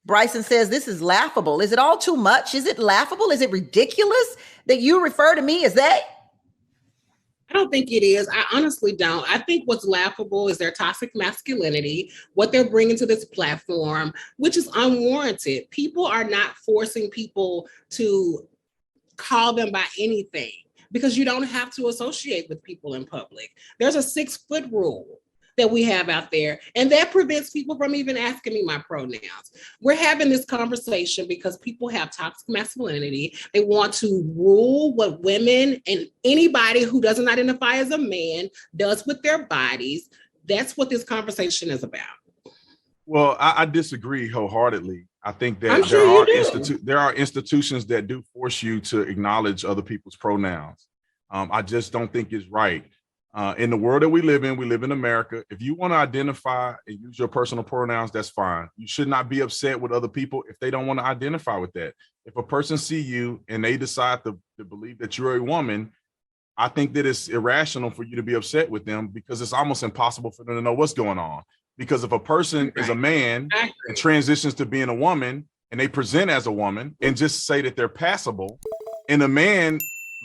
Bryson says this is laughable. Is it all too much? Is it laughable? Is it ridiculous that you refer to me as they? I don't think it is. I honestly don't. I think what's laughable is their toxic masculinity, what they're bringing to this platform, which is unwarranted. People are not forcing people to call them by anything because you don't have to associate with people in public. There's a 6-foot rule that we have out there, and that prevents people from even asking me my pronouns. We're having this conversation because people have toxic masculinity. They want to rule what women and anybody who doesn't identify as a man does with their bodies. That's what this conversation is about. Well, I disagree wholeheartedly. I think that there are institutions that do force you to acknowledge other people's pronouns. I just don't think it's right. In the world that we live in America. If you want to identify and use your personal pronouns, that's fine. You should not be upset with other people if they don't want to identify with that. If a person see you and they decide to believe that you're a woman, I think that it's irrational for you to be upset with them because it's almost impossible for them to know what's going on. Because if a person is a man and transitions to being a woman and they present as a woman and just say that they're passable, and a man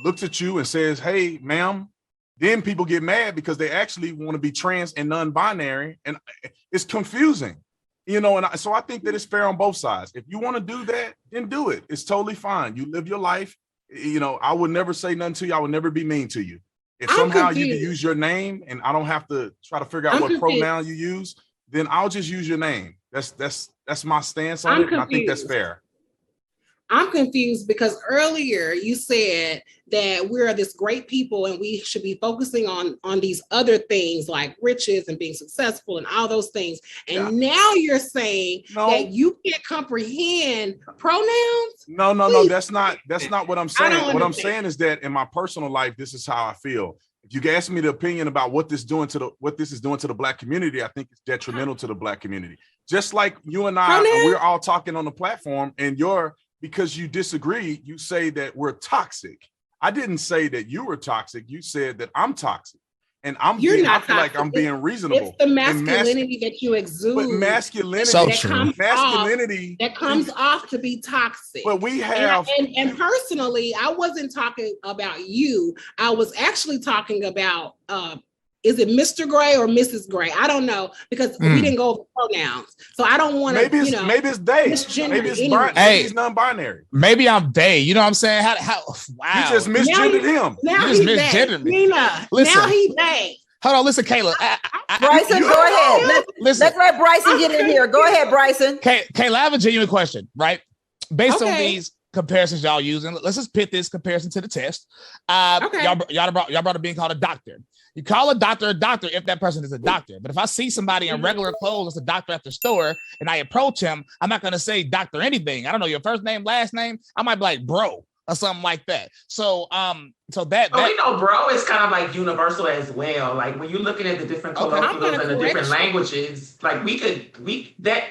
looks at you and says, "Hey, ma'am," then people get mad because they actually want to be trans and non-binary, and it's confusing, you know. And so I think that it's fair on both sides. If you want to do that, then do it. It's totally fine. You live your life. You know, I would never say nothing to you. I would never be mean to you. If somehow you can use your name and I don't have to try to figure out what pronoun you use, then I'll just use your name. That's my stance on it. And I think that's fair. I'm confused because earlier you said that we're this great people and we should be focusing on these other things like riches and being successful and all those things. And now you're saying that you can't comprehend pronouns? No, that's not what I'm saying. What I'm saying is that in my personal life, this is how I feel. If you ask me the opinion about what this is doing to the Black community, I think it's detrimental to the Black community. Just like you and I, we're all talking on the platform, and because you disagree, you say that we're toxic. I didn't say that you were toxic. You said that I'm toxic. And I feel like I'm being reasonable. It's the masculinity that you exude. But masculinity that comes off to be toxic. But we have and personally, I wasn't talking about you. I was actually talking about is it Mr. Gray or Mrs. Gray? I don't know because we didn't go over pronouns. So I don't want to, maybe it's they. Maybe it's non-binary. Maybe I'm they. You know what I'm saying? How wow. You just misgendered him. Now you just misgendered me. Nina, listen, now he they. Hold on, listen, Kayla. Bryson, go ahead. Let's let Bryson get in here. Go ahead, Bryson. Kayla, I have a genuine question, right? Based on these comparisons y'all using, let's just pit this comparison to the test. Y'all brought up being called a doctor. You call a doctor if that person is a doctor. But if I see somebody in regular clothes as a doctor at the store and I approach him, I'm not going to say doctor anything. I don't know your first name, last name. I might be like bro or something like that. So that we know bro is kind of like universal as well. Like when you're looking at the different colloquials and the different languages, like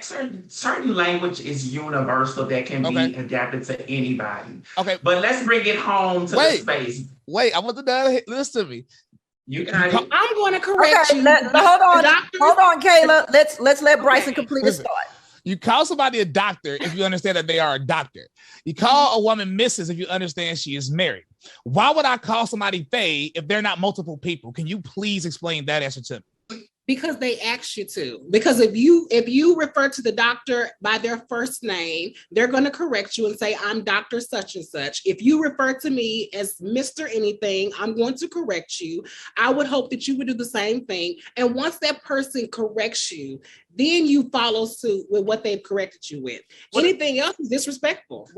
certain language is universul that can be adapted to anybody. Okay. But let's bring it home to the space. Wait, I want to listen to me. I'm going to correct you. Hold on, Kayla. Let's let Bryson complete his thought. You call somebody a doctor if you understand that they are a doctor. You call a woman Mrs. if you understand she is married. Why would I call somebody Faye if they're not multiple people? Can you please explain that answer to me? Because they asked you to. Because if you refer to the doctor by their first name, they're going to correct you and say, I'm Dr. Such and Such. If you refer to me as Mr. Anything, I'm going to correct you. I would hope that you would do the same thing. And once that person corrects you, then you follow suit with what they've corrected you with. Anything else is disrespectful.